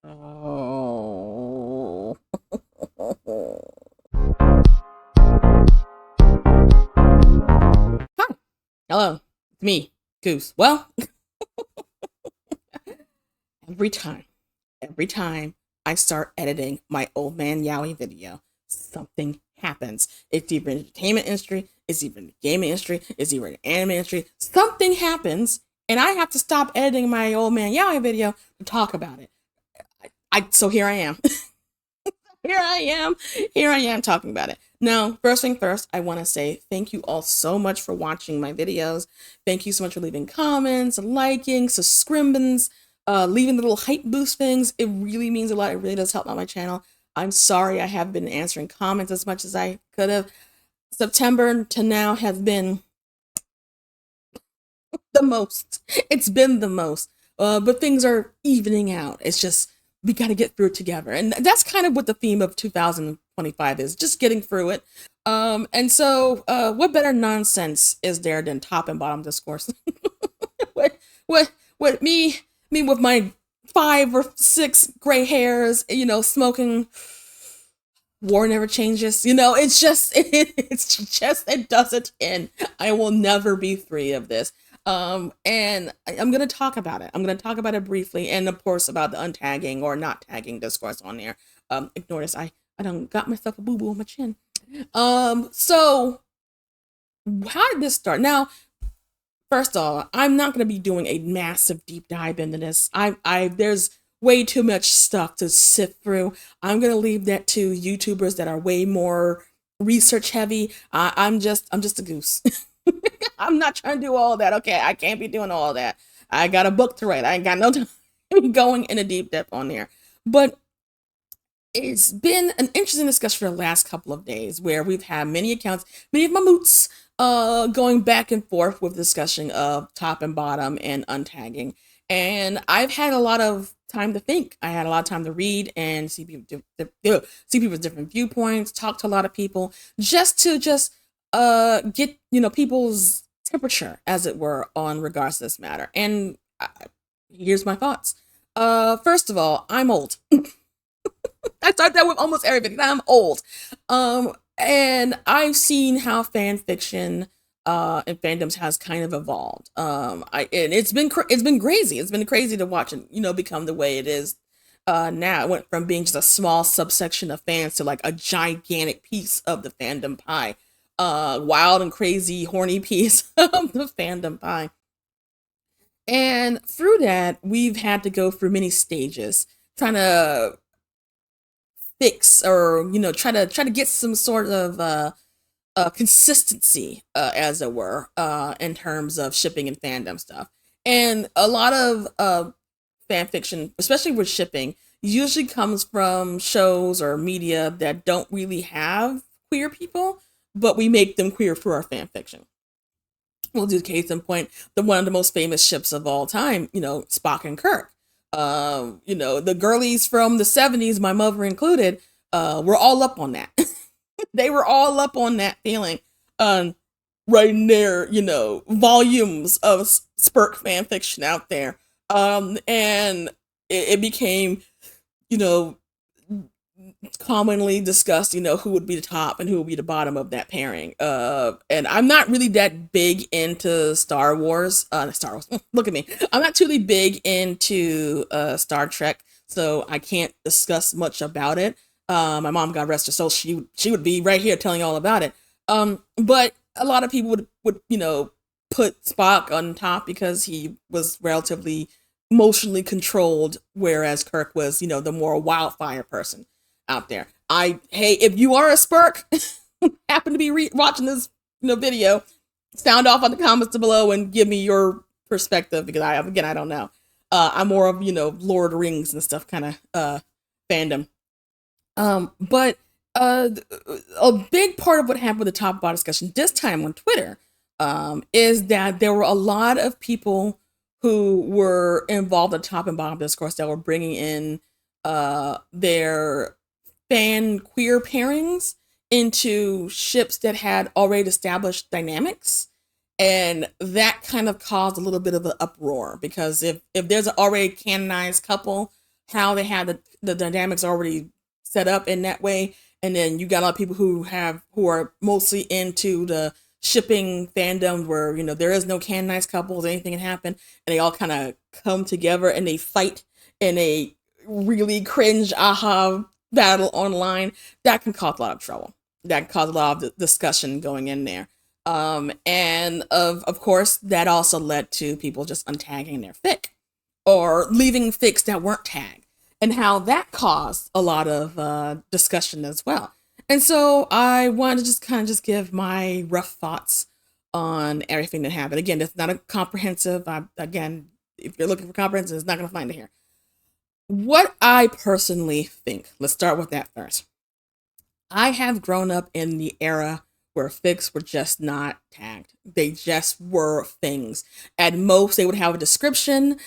Oh. Hi. Hello. It's me, Goose. Well, every time, every time I start editing my old man Yowie video, something happens. It's either in the entertainment industry, it's either in the gaming industry, it's either in the anime industry. Something happens, and I have to stop editing my old man Yowie video to talk about it. So here I am. here I am. Here I am talking about it. Now, first thing first, I want to say thank you all so much for watching my videos. Thank you so much for leaving comments, liking, subscribing, leaving the little hype boost things. It really means a lot. It really does help out my channel. I'm sorry I haven't been answering comments as much as I could have. September to now has been the most. It's been the most. But things are evening out. It's just we got to get through it together, and that's kind of what the theme of 2025 is: just getting through it. What better nonsense is there than top and bottom discourse? what, what me with my 5 or 6 gray hairs, smoking. War never changes. It doesn't end. I will never be free of this. And I'm gonna talk about it. I'm gonna talk about it briefly, and of course about the untagging or not tagging discourse on there. Ignore this. I done got myself a boo boo on my chin. So how did this start? Now, first of all, I'm not gonna be doing a massive deep dive into this. There's way too much stuff to sift through. I'm gonna leave that to YouTubers that are way more research heavy. I'm just a goose. I'm not trying to do all that. Okay, I can't be doing all that. I got a book to write. I ain't got no time going in a deep depth on there. But it's been an interesting discussion for the last couple of days where we've had many accounts, many of my moots, going back and forth with discussion of top and bottom and untagging. And I've had a lot of time to think. I had a lot of time to read and see people's different viewpoints, talk to a lot of people, just get people's temperature, as it were, on regards to this matter. And here's my thoughts. First of all, I'm old. I start that with almost everything. I'm old. And I've seen how fan fiction and fandoms has kind of evolved. And it's been crazy. It's been crazy to watch it, become the way it is now. It went from being just a small subsection of fans to like a gigantic piece of the fandom pie. Wild and crazy, horny piece of the fandom pie. And through that, we've had to go through many stages trying to fix or try to get some sort of consistency, as it were, in terms of shipping and fandom stuff. And a lot of fan fiction, especially with shipping, usually comes from shows or media that don't really have queer people, but we make them queer through our fan fiction. We'll do case in point, the one of the most famous ships of all time, Spock and Kirk. The girlies from the 70s, my mother included, were all up on that. They were all up on that feeling. Writing their, volumes of Spurk fan fiction out there. And it became, you know, commonly discussed, who would be the top and who would be the bottom of that pairing. And I'm not really that big into Star Wars. Star Wars. Look at me. I'm not truly big into Star Trek, so I can't discuss much about it. My mom, God rest her soul, she would be right here telling all about it. But a lot of people would put Spock on top because he was relatively emotionally controlled, whereas Kirk was, the more wildfire person out there. Hey, if you are a Spurk, happen to be watching this video, sound off on the comments below and give me your perspective, because I don't know. I'm more of Lord of the Rings and stuff kind of fandom. But a big part of what happened with the top bar discussion this time on Twitter is that there were a lot of people who were involved in top and bottom discourse that were bringing in their fan queer pairings into ships that had already established dynamics, and that kind of caused a little bit of an uproar, because if there's an already canonized couple, how they had the dynamics already set up in that way. And then you got a lot of people who are mostly into the shipping fandom where, there is no canonized couples, anything can happen, and they all kind of come together and they fight in a really cringe aha battle online. That can cause a lot of trouble. That can cause a lot of discussion going in there. And of course, that also led to people just untagging their fic or leaving fics that weren't tagged, and how that caused a lot of discussion as well. And so I wanted to just kind of just give my rough thoughts on everything that happened. Again, it's not a comprehensive. Again, if you're looking for comprehensive, it's not going to find it here. What I personally think, let's start with that first. I have grown up in the era where fics were just not tagged. They just were things. At most, they would have a description,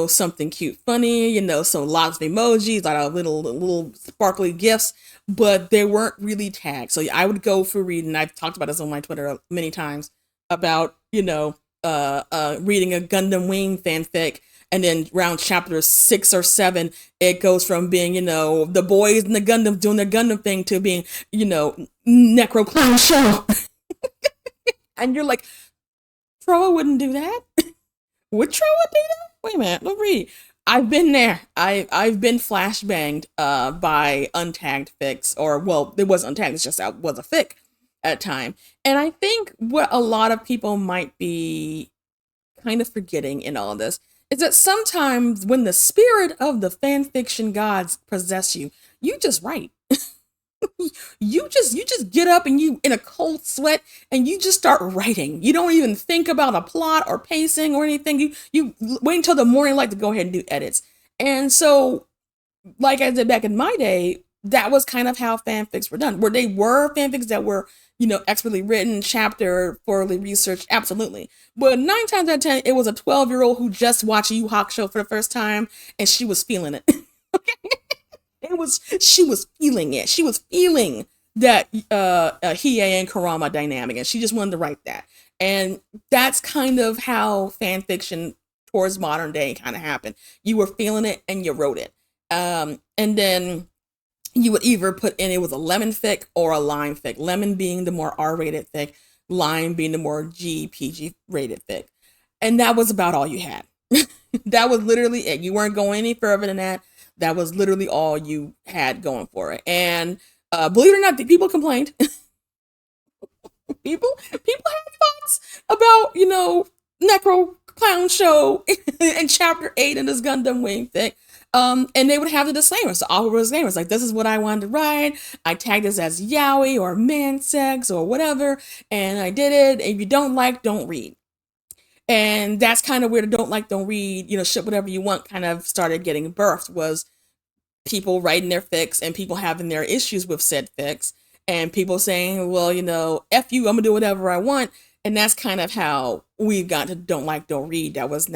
something cute, funny, some lots of emojis, a lot of little sparkly gifs, but they weren't really tagged. So I would go through reading. I've talked about this on my Twitter many times about, reading a Gundam Wing fanfic, and then around chapter 6 or 7, it goes from being, the boys and the Gundam doing their Gundam thing to being, Necro Clown Show. And you're like, Troa wouldn't do that? Would Troa do that? Wait a minute, let's read. I've been there. I've been flashbanged by untagged fics, or, well, it wasn't untagged, it's just that was a fic at a time. And I think what a lot of people might be kind of forgetting in all of this is that sometimes when the spirit of the fan fiction gods possess you, you just write. you just get up and you in a cold sweat and you just start writing. You don't even think about a plot or pacing or anything. You wait until the morning light to go ahead and do edits. And so, like I did back in my day, that was kind of how fanfics were done. Where they were fanfics that were, expertly written, chapter, thoroughly researched, absolutely. But 9 times out of 10, it was a 12-year-old who just watched a Yu Hawk show for the first time, and she was feeling it. She was feeling it. She was feeling that Hiei and Kurama dynamic, and she just wanted to write that. And that's kind of how fanfiction towards modern day kind of happened. You were feeling it, and you wrote it. And then you would either put in it was a lemon fic or a lime fic. Lemon being the more R-rated fic, lime being the more GPG rated fic. And that was about all you had. That was literally it. You weren't going any further than that. That was literally all you had going for it. And believe it or not, people complained. people had thoughts about, Necro Clown Show in chapter 8 in this Gundam Wing fic. And they would have the disclaimers, the awkward disclaimers, like, this is what I wanted to write. I tagged this as yaoi or man sex or whatever, and I did it. If you don't like, don't read. And that's kind of where the don't like, don't read, ship whatever you want kind of started getting birthed, was people writing their fics and people having their issues with said fics and people saying, well, F you, I'm gonna do whatever I want. And that's kind of how we got to don't like, don't read. That was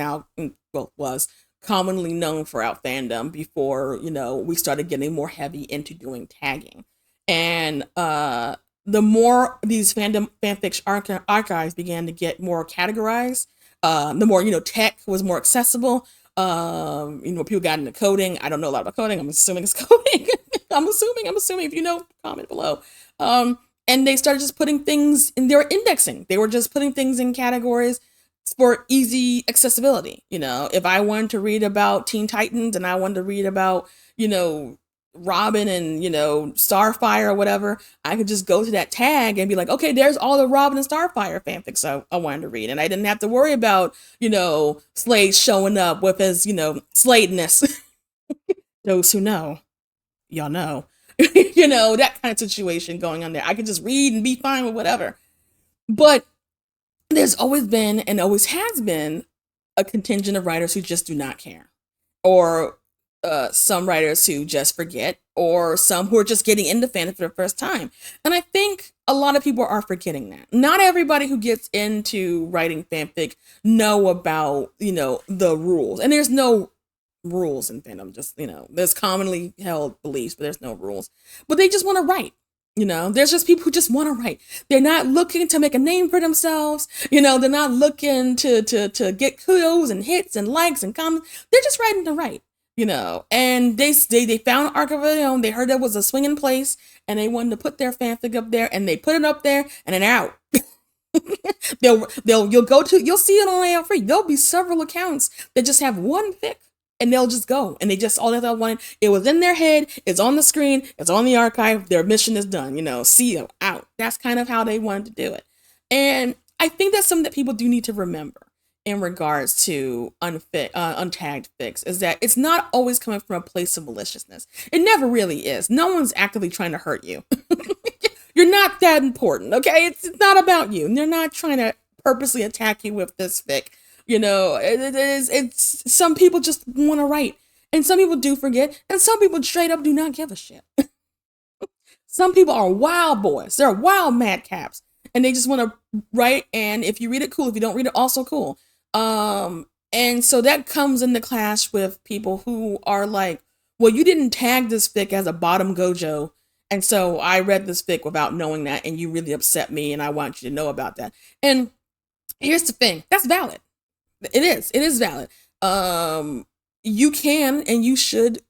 was commonly known for our fandom before, we started getting more heavy into doing tagging. And the more these fanfic archives began to get more categorized, the more, tech was more accessible. People got into coding. I don't know a lot about coding. I'm assuming it's coding. I'm assuming if you know, comment below. And they started just putting things in, they were indexing. They were just putting things in categories for easy accessibility. If I wanted to read about Teen Titans and I wanted to read about, Robin and, Starfire or whatever, I could just go to that tag and be like, okay, there's all the Robin and Starfire fanfics I wanted to read. And I didn't have to worry about, Slade showing up with his, Sladeness. Those who know, y'all know, that kind of situation going on there. I could just read and be fine with whatever. But there's always been and always has been a contingent of writers who just do not care, or some writers who just forget, or some who are just getting into fandom for the first time. And I think a lot of people are forgetting that. Not everybody who gets into writing fanfic know about, the rules. And there's no rules in fandom. Just, there's commonly held beliefs, but there's no rules. But they just want to write. There's just people who just want to write. They're not looking to make a name for themselves. They're not looking to get kudos and hits and likes and comments. They're just writing to write. And they found an arc of their own. They heard there was a swinging place, and they wanted to put their fanfic up there, and they put it up there, and then out. You'll see it on AL Free. There'll be several accounts that just have one fic, and they'll just go, and they just all they wanted. It was in their head. It's on the screen. It's on the archive. Their mission is done. See you out. That's kind of how they wanted to do it, and I think that's something that people do need to remember in regards to untagged fics, is that it's not always coming from a place of maliciousness. It never really is. No one's actively trying to hurt you. You're not that important, okay? It's not about you. And they're not trying to purposely attack you with this fic. It's some people just want to write, and some people do forget, and some people straight up do not give a shit. Some people are wild boys. They're wild madcaps, and they just want to write. And if you read it, cool. If you don't read it, also cool. And so that comes into clash with people who are like, well, you didn't tag this fic as a bottom gojo, and so I read this fic without knowing that, and you really upset me, and I want you to know about that. And here's the thing, that's valid. It is valid. You can, and you should,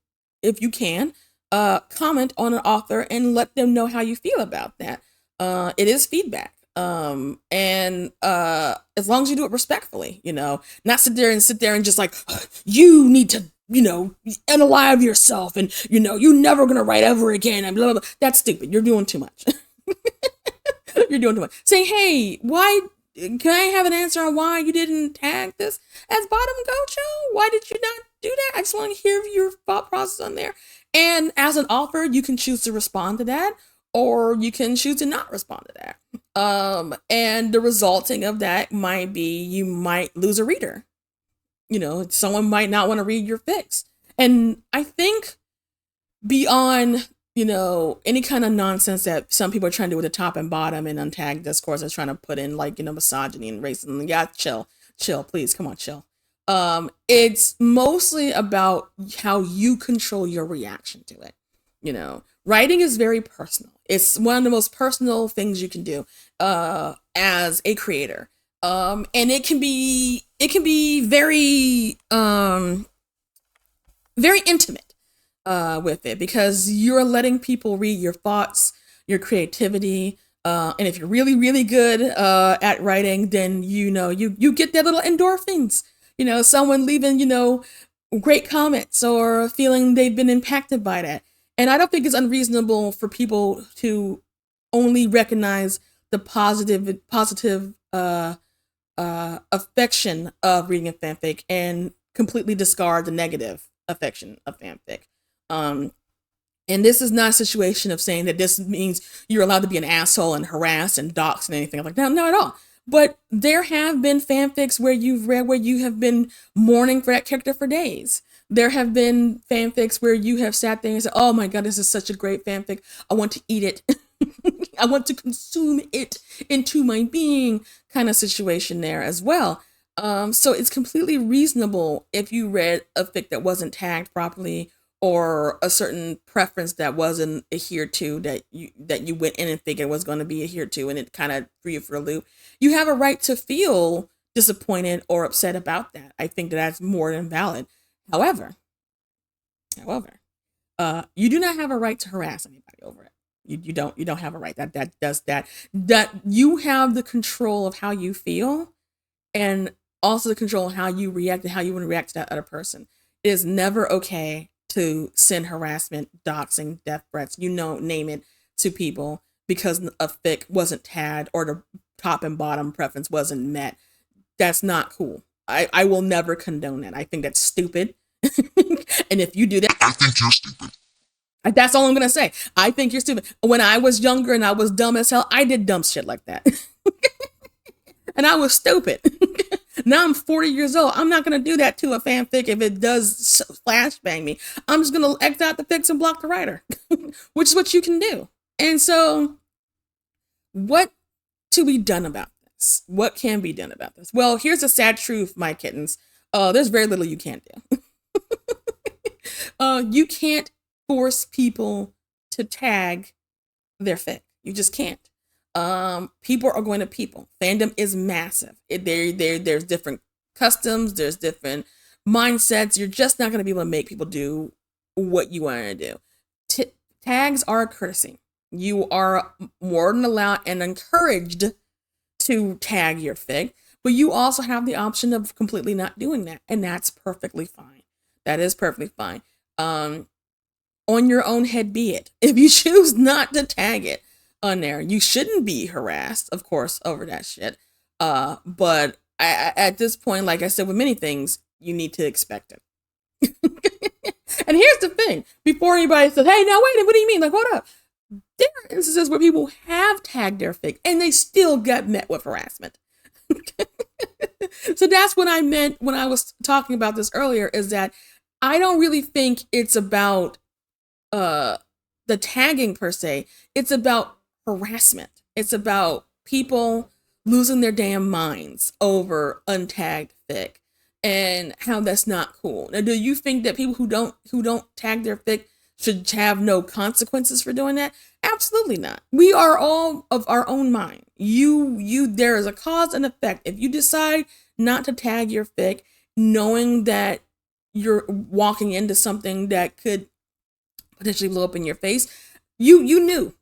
if you can, comment on an author and let them know how you feel about that. It is feedback. And as long as you do it respectfully, not sit there and just like, you need to, unalive yourself, and you're never gonna write ever again, and blah, blah, blah. That's stupid. You're doing too much. You're doing too much. Saying, hey, why can I have an answer on why you didn't tag this as bottom gojo? Why did you not do that? I just want to hear your thought process on there. And as an author, you can choose to respond to that, or you can choose to not respond to that. And the resulting of that might be you might lose a reader. Someone might not want to read your fics. And I think beyond, any kind of nonsense that some people are trying to do with the top and bottom and untagged discourse is trying to put in, like, misogyny and racism. Yeah, chill, please, come on, chill. It's mostly about how you control your reaction to it. Writing is very personal. It's one of the most personal things you can do as a creator. And it can be very very intimate with it, because you're letting people read your thoughts, your creativity, and if you're really, really good at writing, then you get that little endorphins. Someone leaving great comments or feeling they've been impacted by that. And I don't think it's unreasonable for people to only recognize the positive affection of reading a fanfic and completely discard the negative affection of fanfic. And this is not a situation of saying that this means you're allowed to be an asshole and harass and dox and anything like that. No, not at all. But there have been fanfics where you've read where you have been mourning for that character for days. There have been fanfics where you have sat there and said, oh my God, this is such a great fanfic. I want to eat it. I want to consume it into my being, kind of situation there as well. So it's completely reasonable if you read a fic that wasn't tagged properly, or a certain preference that wasn't adhered to, that you went in and figured was going to be adhered to, and it kind of threw you for a loop. You have a right to feel disappointed or upset about that. I think that's more than valid. However, you do not have a right to harass anybody over it. You don't have a right. That you have the control of how you feel, and also the control of how you react and how you want to react to that other person. It is never okay to send harassment, doxing, death threats, name it, to people because a fic wasn't tagged or the top and bottom preference wasn't met. That's not cool. I will never condone that. I think that's stupid. And if you do that, I think you're stupid. That's all I'm going to say. I think you're stupid. When I was younger and I was dumb as hell, I did dumb shit like that. And I was stupid. Now I'm 40 years old. I'm not going to do that to a fanfic if it does flashbang me. I'm just going to X out the fics and block the writer, which is what you can do. And so what to be done about this? What can be done about this? Well, here's the sad truth, my kittens. There's very little you can't do. You can't force people to tag their fic. You just can't. People are going to people. Fandom is massive. There's different customs. There's different mindsets, you're just not going to be able to make people do what you want to do. Tags are a courtesy. You are more than allowed and encouraged to tag your fic, but you also have the option of completely not doing that, and that's perfectly fine. That is perfectly fine. On your own head be it. If you choose not to tag it on there, you shouldn't be harassed, of course, over that shit. But at this point, like I said, with many things, you need to expect it. And here's the thing: before anybody says, "Hey, now wait, what do you mean?" Like, hold up. There are instances where people have tagged their fic and they still got met with harassment. So that's what I meant when I was talking about this earlier, is that I don't really think it's about the tagging per se. It's about harassment. It's about people losing their damn minds over untagged fic and how that's not cool. Now, do you think that people who don't tag their fic should have no consequences for doing that? Absolutely not. We are all of our own mind. There is a cause and effect. If you decide not to tag your fic, knowing that you're walking into something that could potentially blow up in your face, you knew.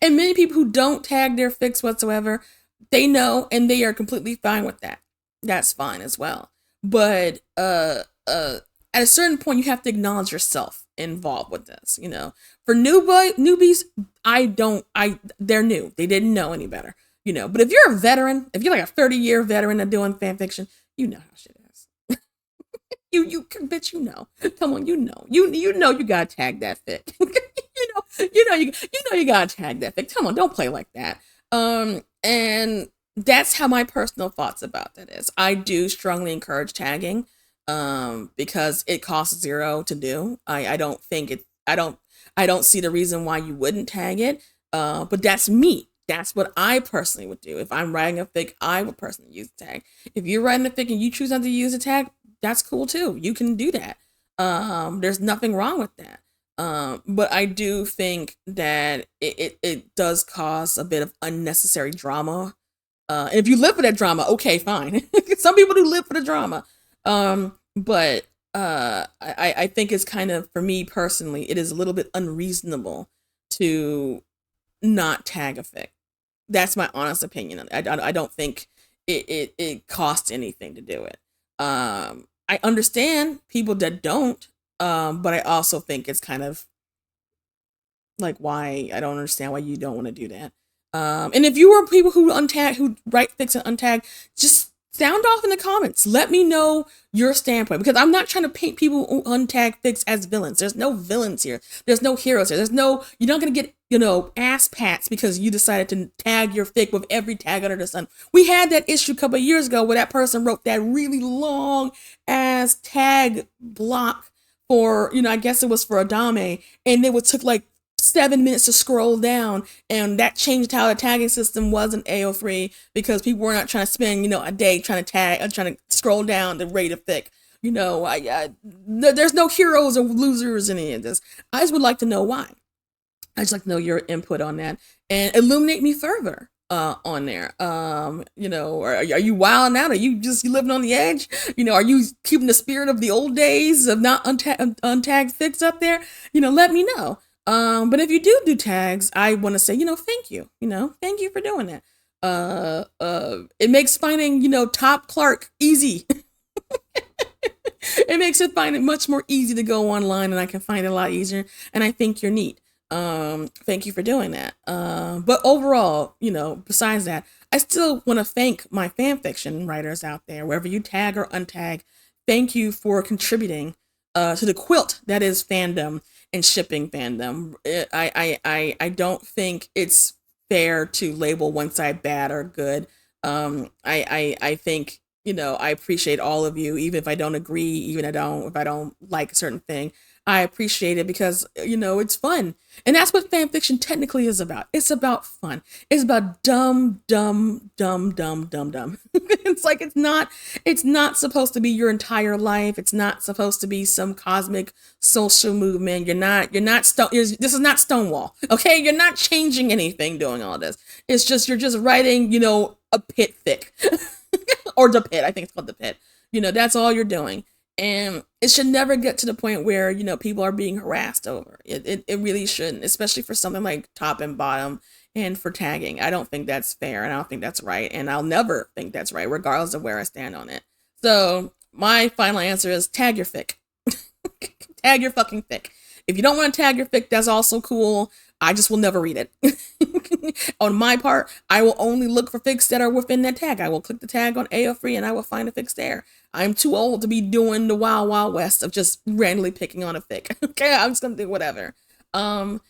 And many people who don't tag their fics whatsoever, they know and they are completely fine with that. That's fine as well. But at a certain point, you have to acknowledge yourself involved with this. For newbies, they're new. They didn't know any better. But if you're a veteran, if you're like a 30-year veteran of doing fan fiction, you know how shit is. Bitch, Come on, you know you gotta tag that fic. you gotta tag that fic. Come on, don't play like that. And that's how my personal thoughts about that is. I do strongly encourage tagging, because it costs zero to do. I don't see the reason why you wouldn't tag it. But that's me. That's what I personally would do. If I'm writing a fic, I would personally use a tag. If you're writing a fic and you choose not to use a tag, that's cool too. You can do that. There's nothing wrong with that. But I do think that it does cause a bit of unnecessary drama. And if you live for that drama, okay, fine. Some people do live for the drama. But I think it's kind of, for me personally, it is a little bit unreasonable to not tag a fic. That's my honest opinion. I don't think it costs anything to do it. I understand people that don't, but I also think it's kind of like, why? I don't understand why you don't want to do that. And if you are people who write fics and untag, just sound off in the comments. Let me know your standpoint, because I'm not trying to paint people who untag fics as villains. There's no villains here. There's no heroes here. You're not going to get, ass pats because you decided to tag your fic with every tag under the sun. We had that issue a couple of years ago where that person wrote that really long ass tag block for, I guess it was for Adame, and it took like 7 minutes to scroll down, and that changed how the tagging system was in AO3, because people were not trying to spend, a day trying to tag, trying to scroll down the rate of fic. There's no heroes or losers in any of this. I just would like to know why. I just like to know your input on that and illuminate me further on there. Are you wilding out? Are you just living on the edge? Are you keeping the spirit of the old days of not untagged fics up there? Let me know. But if you do tags, I want to say, thank you. Thank you for doing that. It makes finding, Top Clark easy. It makes find it much more easy to go online, and I can find it a lot easier. And I think you're neat. Thank you for doing that. But overall, besides that, I still want to thank my fan fiction writers out there, wherever you tag or untag. Thank you for contributing to the quilt that is fandom and shipping fandom. I don't think it's fair to label one side bad or good. I think, I appreciate all of you, even if I don't agree, if I don't like a certain thing. I appreciate it because, it's fun. And that's what fan fiction technically is about. It's about fun. It's about dumb. It's like, it's not supposed to be your entire life. It's not supposed to be some cosmic social movement. This is not Stonewall. Okay. You're not changing anything doing all this. It's just, you're just writing, a pit fic or the pit. I think it's called the pit. That's all you're doing. And it should never get to the point where, people are being harassed over. It really shouldn't, especially for something like top and bottom and for tagging. I don't think that's fair and I don't think that's right. And I'll never think that's right, regardless of where I stand on it. So my final answer is tag your fic. Tag your fucking fic. If you don't want to tag your fic, that's also cool. I just will never read it. On my part, I will only look for fics that are within that tag. I will click the tag on AO Free and I will find a fix there. I'm too old to be doing the wild, wild west of just randomly picking on a fic. Okay, I'm just gonna do whatever. So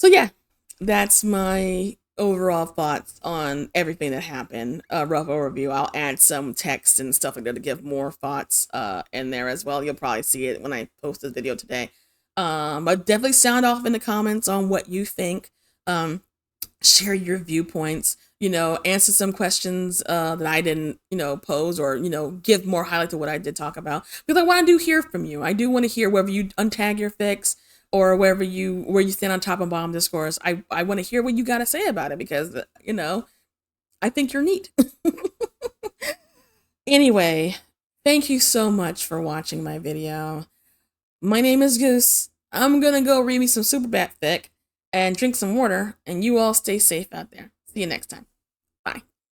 yeah, that's my overall thoughts on everything that happened. Rough overview. I'll add some text and stuff like that to give more thoughts in there as well. You'll probably see it when I post this video today. But definitely sound off in the comments on what you think. Share your viewpoints. Answer some questions that I didn't, pose, or give more highlight to what I did talk about, because I want to hear from you. I do want to hear whether you untag your fics or where you stand on top and bottom discourse. I want to hear what you got to say about it, because I think you're neat. Anyway, thank you so much for watching my video. My name is Goose. I'm gonna go read me some Superbat fic and drink some water, and you all stay safe out there. See you next time.